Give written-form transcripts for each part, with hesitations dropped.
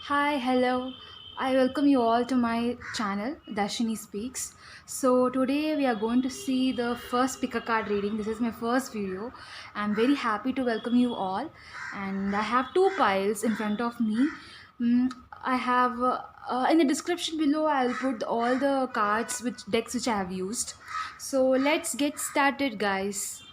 Hi, hello. I welcome you all to my channel, Darshini Speaks. So, today we are going to see the first pick a card reading. This is my first video. I'm very happy to welcome you all, and I have two piles in front of me. I have in the description below, I'll put all the cards, which decks which I have used. So, let's get started, guys.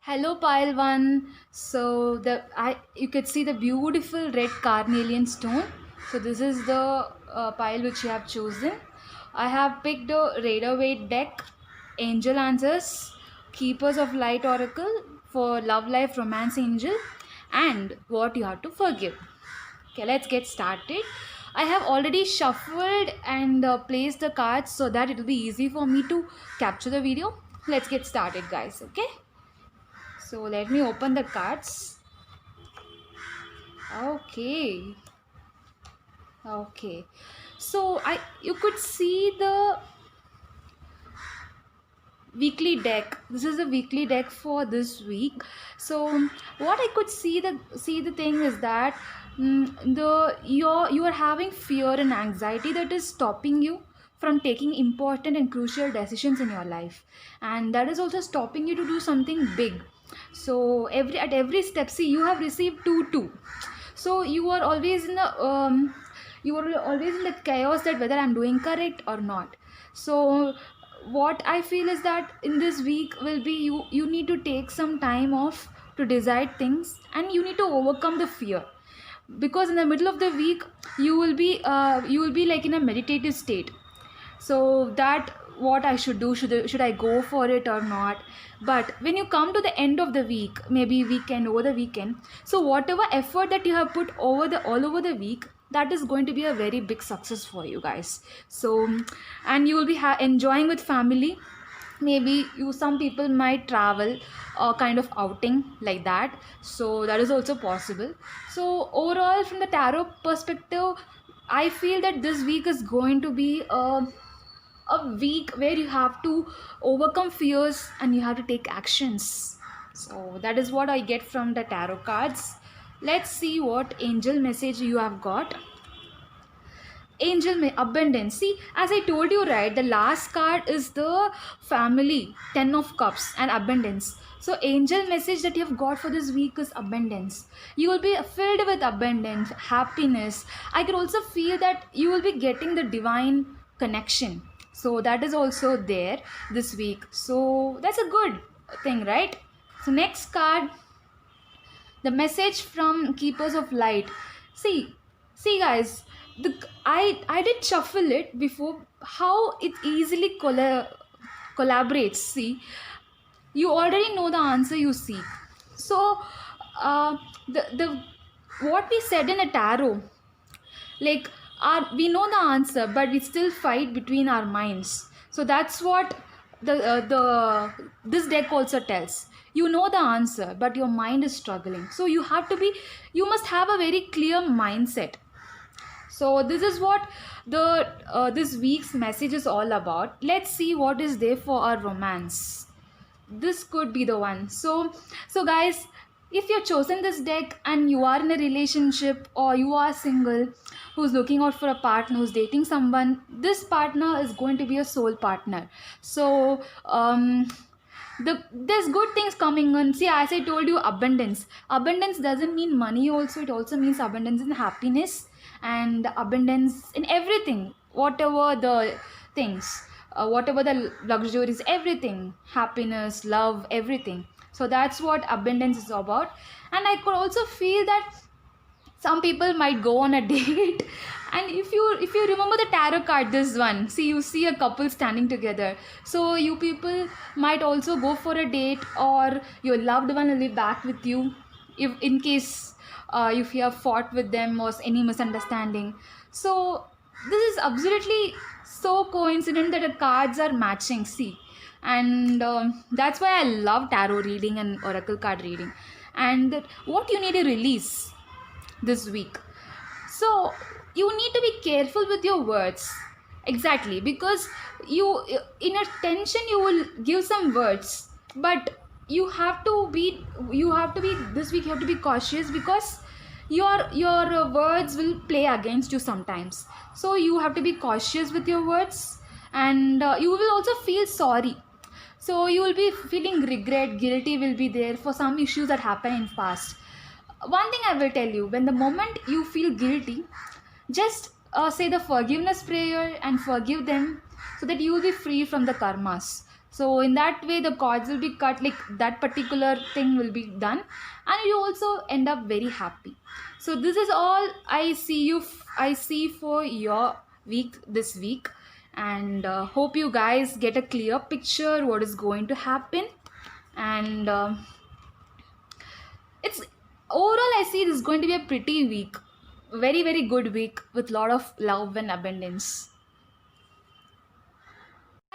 Hello, pile one. So I you could see the beautiful red carnelian stone. So this is the pile which you have chosen. I have picked a Raider Waite deck, Angel Answers, Keepers of Light Oracle for Love Life Romance Angel, and What You Have to Forgive. Okay, let's get started. I have already shuffled and placed the cards so that it will be easy for me to capture the video. Let's get started, guys. Okay. So let me open the cards. Okay. Okay. So you could see the weekly deck. This is the weekly deck for this week. So what I could see the thing is that you are having fear and anxiety that is stopping you from taking important and crucial decisions in your life, and that is also stopping you to do something big. So every step, see, you have received two, so you are always in the chaos that whether I'm doing correct or not. So what I feel is that in this week will be you need to take some time off to decide things, and you need to overcome the fear, because in the middle of the week you will be like in a meditative state. So that what I should do, should I go for it or not. But when you come to the end of the week, maybe weekend, over the weekend, so whatever effort that you have put all over the week, that is going to be a very big success for you guys. So and you will be enjoying with family. Maybe some people might travel a kind of outing like that, so that is also possible. So overall, from the tarot perspective, I feel that this week is going to be a week where you have to overcome fears and you have to take actions. So that is what I get from the tarot cards. Let's see what angel message you have got. Abundance. See, as I told you, right, the last card is the family, 10 of cups, and abundance. So angel message that you have got for this week is abundance. You will be filled with abundance, happiness. I can also feel that you will be getting the divine connection, so that is also there this week. So that's a good thing, right? So next card, the message from Keepers of Light. See guys, the I did shuffle it before, how it easily collaborates. See, you already know the answer you seek. So the what we said in a tarot, like, we know the answer but we still fight between our minds. So that's what the this deck also tells. You know the answer but your mind is struggling, so you must have a very clear mindset. So this is what the this week's message is all about. Let's see what is there for our romance. This could be the one. So guys, if you've chosen this deck and you are in a relationship, or you are single who's looking out for a partner, who's dating someone, this partner is going to be a soul partner. So there's good things coming on. See, as I told you, abundance doesn't mean money also. It also means abundance in happiness and abundance in everything, whatever the things, whatever the luxuries, everything, happiness, love, everything. So that's what abundance is about. And I could also feel that some people might go on a date, and if you remember the tarot card, this one, see, you see a couple standing together. So you people might also go for a date, or your loved one will be back with you, if in case if you have fought with them or any misunderstanding. So this is absolutely so coincident that the cards are matching. See, and that's why I love tarot reading and oracle card reading. And what you need to release this week, so you need to be careful with your words. Exactly, because you, in a tension, you will give some words, but you have to be this week you have to be cautious, because your words will play against you sometimes. So you have to be cautious with your words, and you will also feel sorry. So you will be feeling regret, guilty will be there for some issues that happen in past. One thing I will tell you, when the moment you feel guilty, just say the forgiveness prayer and forgive them, so that you will be free from the karmas. So in that way the cords will be cut, like that particular thing will be done, and you also end up very happy. So this is all I see for your week this week, and hope you guys get a clear picture what is going to happen. And it's overall I see this is going to be a pretty week, very very good week with lot of love and abundance.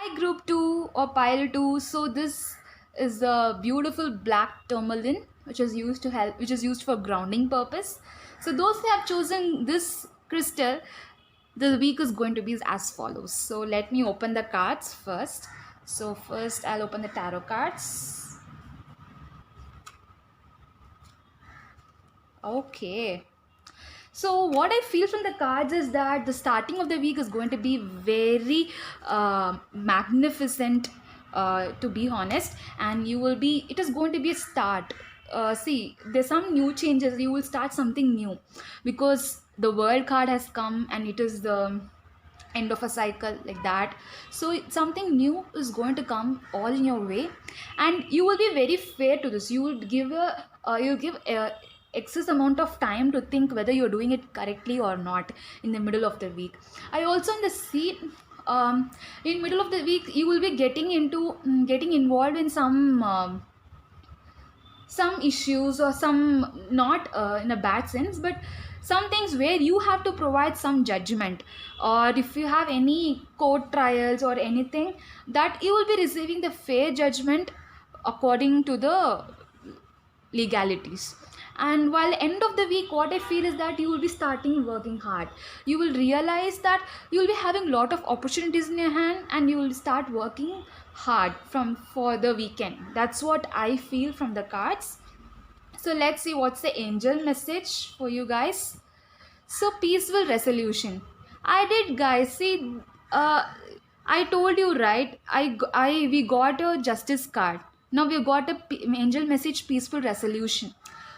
Hi group 2 or pile 2. So this is a beautiful black tourmaline which is used to help, which is used for grounding purpose. So those who have chosen this crystal, the week is going to be as follows. So let me open the cards first. So first I'll open the tarot cards. Okay. So what I feel from the cards is that the starting of the week is going to be very magnificent, to be honest, and you will be, it is going to be a start. See, there's some new changes, you will start something new, because the world card has come and it is the end of a cycle, like that. So something new is going to come all in your way, and you will be very fair to this. You will give a you'll give a excess amount of time to think whether you're doing it correctly or not in the middle of the week. I also in the seat, in middle of the week you will be getting into getting involved in some issues, or some, not in a bad sense, but some things where you have to provide some judgment, or if you have any court trials or anything, that you will be receiving the fair judgment according to the legalities. And while end of the week, what I feel is that you will be starting working hard. You will realize that you will be having lot of opportunities in your hand, and you will start working hard for the weekend. That's what I feel from the cards. So let's see what's the angel message for you guys. So peaceful resolution. I did, guys. See, I told you, right? We got a justice card. Now we got a angel message, peaceful resolution.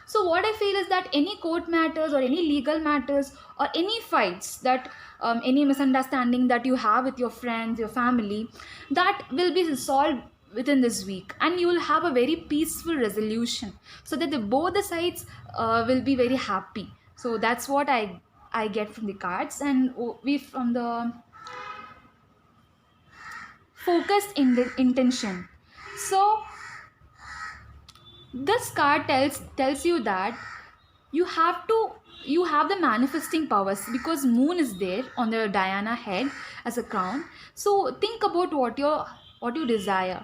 So what I feel is that any court matters or any legal matters or any fights, that any misunderstanding that you have with your friends, your family, that will be solved within this week, and you will have a very peaceful resolution, so that both the sides will be very happy. So that's what I get from the cards. And we from the focused intention. So this card tells you that you have the manifesting powers, because moon is there on the Diana head as a crown. So think about what you desire,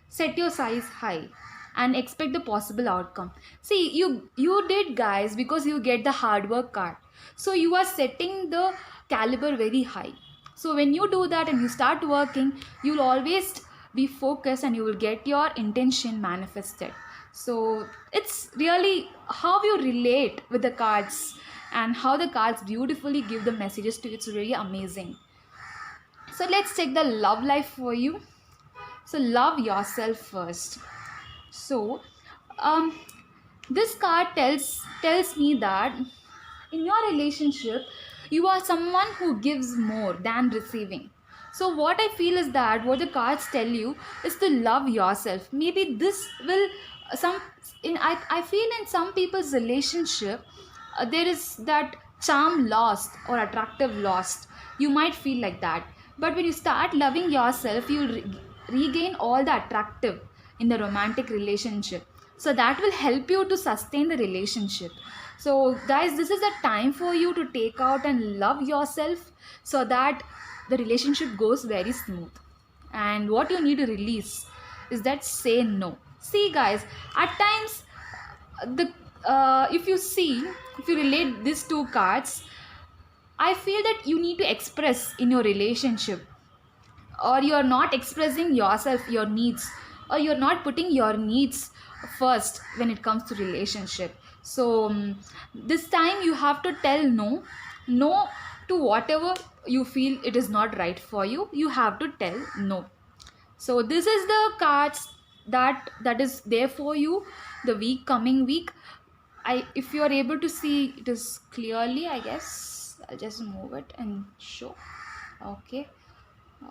set your size high, and expect the possible outcome. See, you did, guys, because you get the hard work card, so you are setting the caliber very high. So when you do that and you start working, you'll always be focused and you will get your intention manifested. So it's really how you relate with the cards, and how the cards beautifully give the messages to you. It's really amazing. So let's take the love life for you. So love yourself first. So this card tells me that in your relationship you are someone who gives more than receiving. So what I feel is that what the cards tell you is to love yourself. Maybe this will I feel in some people's relationship there is that charm lost or attractive lost. You might feel like that, but when you start loving yourself, you'll regain all the attractive in the romantic relationship. So that will help you to sustain the relationship. So guys, this is the time for you to take out and love yourself, so that the relationship goes very smooth. And what you need to release is that say no. See, guys, at times if you relate these two cards, I feel that you need to express in your relationship, or you're not expressing yourself, your needs, or you're not putting your needs first when it comes to relationship. So this time you have to tell no to whatever you feel it is not right for you. You have to tell no. So this is the cards that is there for you the coming week. If you are able to see it is clearly, I guess I'll just move it and show. Okay.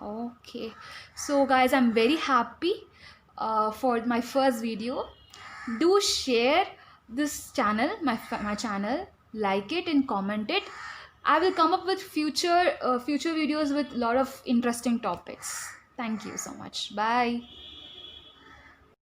Okay, so guys, I'm very happy for my first video. Do share this channel, my channel, like it and comment it. I will come up with future videos with a lot of interesting topics. Thank you so much. Bye.